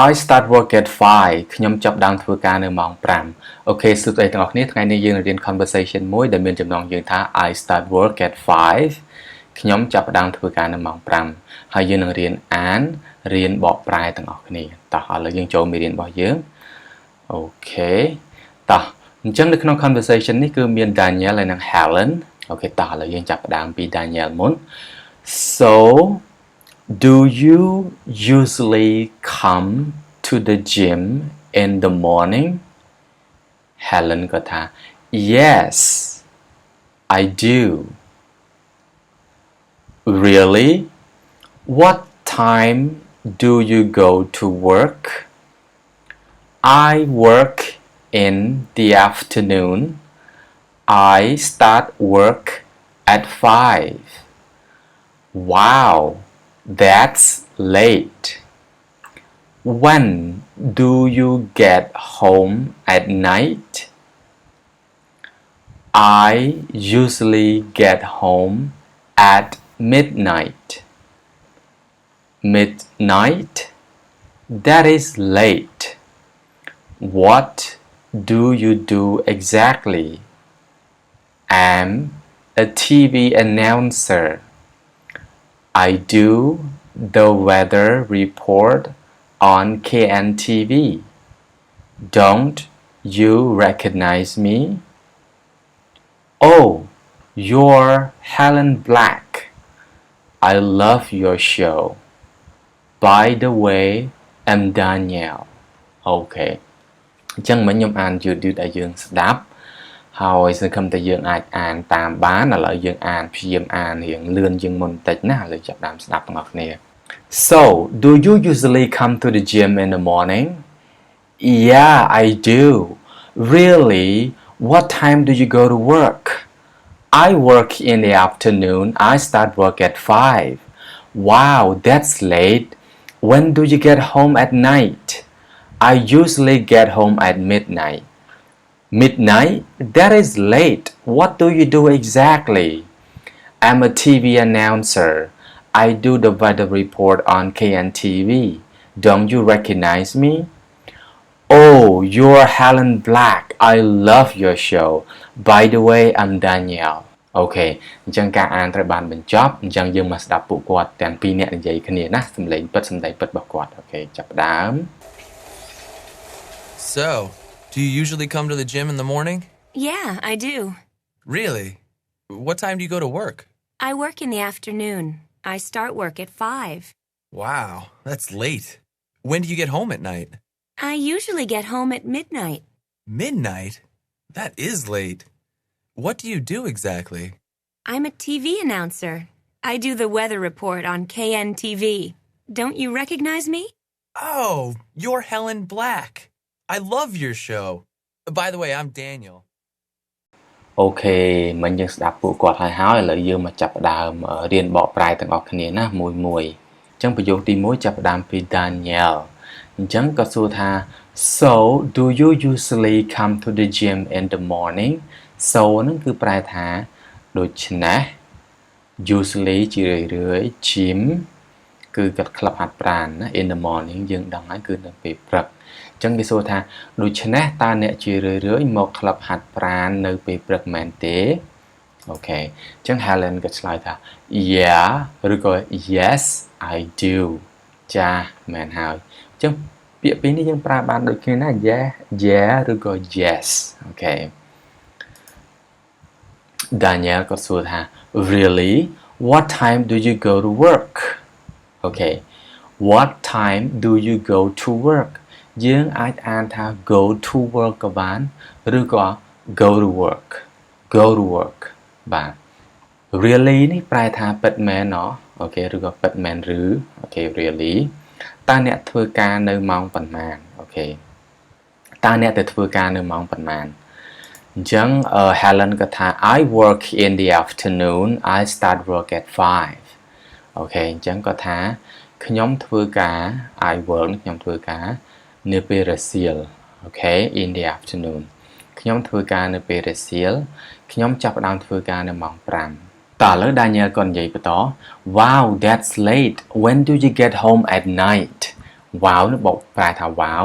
I start work at 5 ខ្ញុំចាប់ផ្ដើមធ្វើការនៅម៉ោង5អូខេសួស្តីទាំងអស់គ្នាថ្ងៃនេះយើងនឹងរៀន conversation មួយដែលមានចំណងយើងថា I start work at 5ខ្ញុំចាប់ផ្ដើមធ្វើការនៅម៉ោង5ហើយយើងនឹងរៀនអានរៀនបកប្រែទាំងអស់គ្នាតោះឥឡូវយើងចូលមេរៀនរបស់យើងអូខេតោះអញ្ចឹងនៅក្នុង conversation នេះគឺមាន Daniel ហើយនិង Helen អូខេតោះឥឡូវយើងចាប់ផ្ដើមពី Daniel មុន So do you usually come to the gym in the morning? Helen ក៏ថា Yes, I do. Really? What time do you go to work? I work in the afternoon. I start work at 5. Wow, that's late. When do you get home at night? I usually get home at midnight. Midnight? That is late. What do you do exactly? I'm a TV announcer. I do the weather report on KNTV. Don't you recognize me? Oh, you're Helen Black. I love your show. By the way, I'm Danielle. Okay. អញ្ចឹងមិញខ្ញុំអានយឺតៗឲ្យយើងស្ដាប់ហើយសង្ឃឹមថាយើងអាចអានតាមបានឥឡូវយើងអានព្យាយាមអានរៀងលឿនជាងមុនបន្តិចណាឥឡូវចាប់ផ្ដើមស្ដាប់ទាំងអស់គ្នា So, do you usually come to the gym in the morning? Yeah, I do. Really? What time do you go to work? I work in the afternoon. I start work at 5. Wow, that's late. When do you get home at night? I usually get home at midnight. Midnight? That is late. What do you do exactly? I'm a TV announcer. I do the weather report on KNTV. Don't you recognize me? Oh, you're Helen Black. I love your show. By the way, I'm Danielle. Okay អញ្ចឹងការអានត្រូវបានបញ្ចប់អញ្ចឹងយើងមកស្ដាប់ពួកគាត់ទាំងពីរនាក់និយាយគ្នាណាសំឡេងពិតរបស់គាត់អូខេចាប់ផ្ដើម So, do you usually come to the gym in the morning? Yeah, I do. Really? What time do you go to work? I work in the afternoon. I start work at 5. Wow, that's late. When do you get home at night? I usually get home at midnight. Midnight? That is late. What do you do exactly? I'm a TV announcer. I do the weather report on KNTV. Don't you recognize me? Oh, you're Helen Black. I love your show. By the way, I'm Daniel. អូខេមិញយើងស្ដាប់ពួកគាត់ហើយឥឡូវយើងមកចាប់ផ្ដើមរៀនបកប្រែទាំងអស់គ្នាណាមួយអញ្ចឹងប្រយោគទី1ចាប់ផ្ដើមពី Daniel អញ្ចឹងគាត់សួរថា So do you usually come to the gym in the morning? So ហ្នឹងគឺប្រែថាដូច្នេះ usually ជារឿយៗ gym គឺគាត់ក្លឹបហាត់ប្រាណណា in the morning យើងដឹងហើយគឺនៅពេលព្រឹកអញ្ចឹងគេសួរថាដូច្នេះតើអ្នកជារឿយៗមកក្លឹបហាត់ប្រាណនៅពេលព្រឹកមែនទេអូខេអញ្ចឹង Helen ក៏ឆ្លើយថា Yeah ឬក៏ Yes I do ចាមែនហើយអញ្ចឹងពាក្យពីរនេះយើងប្រើបានដូចគ្នាណា Yeah ឬក៏ Yes អូខេ Daniel ក៏សួរថា Really? What time do you go to work? Okay. What time do you go to work? យើងអាចអានថា go to work ក៏បានឬក៏ go to work go to work បាទ really នេះប្រែថាពិតមែនអូខេឬក៏ពិតមែនឬអូខេ really តើអ្នកធ្វើការនៅម៉ោងប៉ុន្មានអូខេតើអ្នកទៅធ្វើការនៅម៉ោងប៉ុន្មានអញ្ចឹង Helen ក៏ថា I work in the afternoon I start work at 5អូខេអញ្ចឹងក៏ថាខ្ញុំធ្វើការ I work ខ្ញុំធ្វើការនៅពេលរសៀលអូខេ in the afternoon ខ្ញុំធ្វើការនៅពេលរសៀលខ្ញុំចាប់ផ្ដើមធ្វើការនៅម៉ោង5 តើឥឡូវ Daniel ក៏និយាយបន្ត Wow, that's late. When do you get home at night? wow នឹងបកប្រែថា wow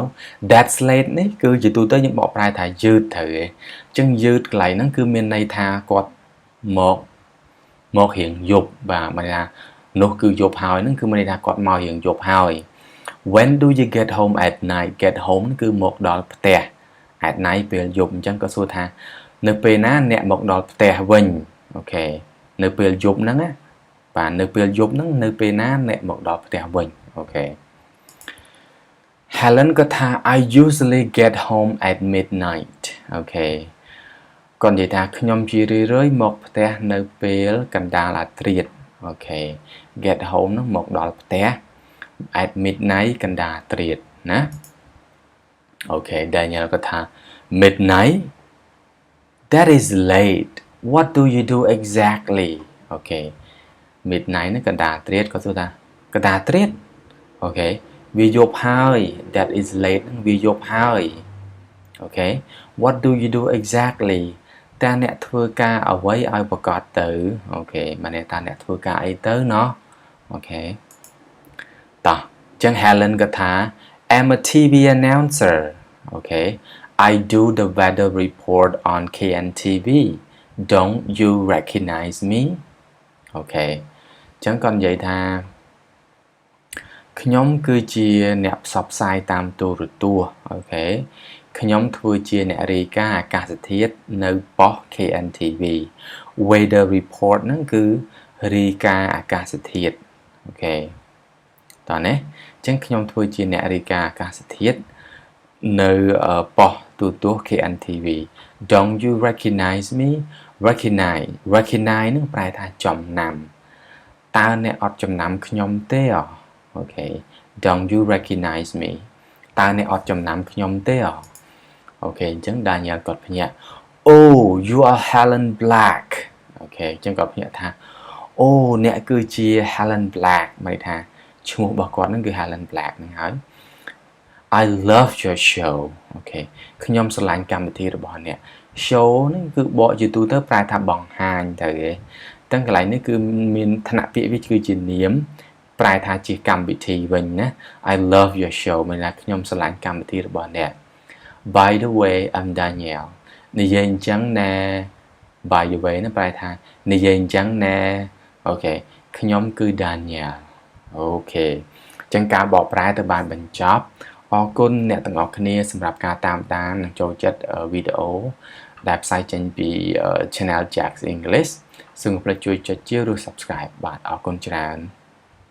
that's late នេះគឺជាទូទៅយើងបកប្រែថាយឺតត្រូវឯងអញ្ចឹងយឺតកន្លែងហ្នឹងគឺមានន័យថាគាត់មករៀងយប់បាទមានន័យថានោះគឺយប់ហើយហ្នឹងគឺមានន័យថាគាត់មករៀងយប់ហើយ when do you get home at night get home គឺមកដល់ផ្ទះ at night ពេលយប់អញ្ចឹងក៏សួរថានៅពេលណាអ្នកមកដល់ផ្ទះវិញអូខេនៅពេលយប់ហ្នឹងណាបាទនៅពេលយប់ហ្នឹងនៅពេលណាអ្នកមកដល់ផ្ទះវិញអូខេ Helen ក៏ថា I usually get home at midnight អូខេគាត់និយាយថាខ្ញុំជារឿយៗមកផ្ទះនៅពេលកណ្ដាលអាធ្រាត្រអូខេ get home ហ្នឹងមកដល់ផ្ទះ at midnight កណ្ដាលអាធ្រាត្រណាអូខេ Daniel ក៏ថា midnight that is late what do you do exactly អូខេ midnight ហ្នឹងកណ្ដាលអាធ្រាត្រគាត់សួរថាកណ្ដាលអាធ្រាត្រអូខេវាយប់ហើយ that is late ហ្នឹងវាយប់ហើយអូខេ what do you do exactly តើអ្នកធ្វើការអ្វីឲ្យប្រកបទៅអូខេមានន័យថាអ្នកធ្វើការអីទៅណោះអូខេតោះអញ្ចឹង Helen ក៏ថា I'm a TV announcer អូខេ I do the weather report on KNTV don't you recognize me អូខេអញ្ចឹងគាត់និយាយថាខ្ញុំគឺជាអ្នកផ្សព្វផ្សាយតាមទូរទស្សន៍អូខេខ្ញុំធ្វើជាអ្នករាយការណ៍អាកាសធាតុនៅប៉ុស្តិ៍ KNTV weather report ហ្នឹងគឺរាយការណ៍អាកាសធាតុអូខេតោះណាអញ្ចឹងខ្ញុំធ្វើជាអ្នករាយការណ៍អាកាសធាតុនៅប៉ុស្តិ៍ទូរទស្សន៍ KNTV don't you recognize me recognize ហ្នឹងប្រែថាចំណាំតើអ្នកអត់ចំណាំខ្ញុំទេអូខេ don't you recognize me តើអ្នកអត់ចំណាំខ្ញុំទេអូខេអញ្ចឹង Daniel គាត់ភ្ញាក់ Oh you are Helen Black អូខេអញ្ចឹងគាត់ភ្ញាក់ថាអូអ្នកគឺជា Helen Black មានន័យថាឈ្មោះរបស់គាត់ហ្នឹងគឺ Helen Black ហ្នឹងហើយ I love your show អូខេខ្ញុំស្រឡាញ់កម្មវិធីរបស់អ្នក show ហ្នឹងគឺបកជាទូទៅប្រែថាបង្ហាញទៅឯងទាំងកន្លែងនេះគឺមានឋានៈពាក្យវាគឺជានាមប្រែថាជាកម្មវិធីវិញណា I love your show មានន័យថាខ្ញុំស្រឡាញ់កម្មវិធីរបស់អ្នក By the way I'm Daniel និយាយអញ្ចឹងណែ By the way ណាប្រែថានិយាយអញ្ចឹងណែអូខេខ្ញុំគឺ Daniel អូខេអញ្ចឹងការបកប្រែទៅបានបញ្ចប់អរគុណអ្នកទាំងអស់គ្នាសម្រាប់ការតាមដាននិងចូលចិត្តវីដេអូដែលផ្សាយចេញពី Channel Jack's English សូមកុំភ្លេចជួយចុចជាឬ Subscribe បាទអរគុណច្រើន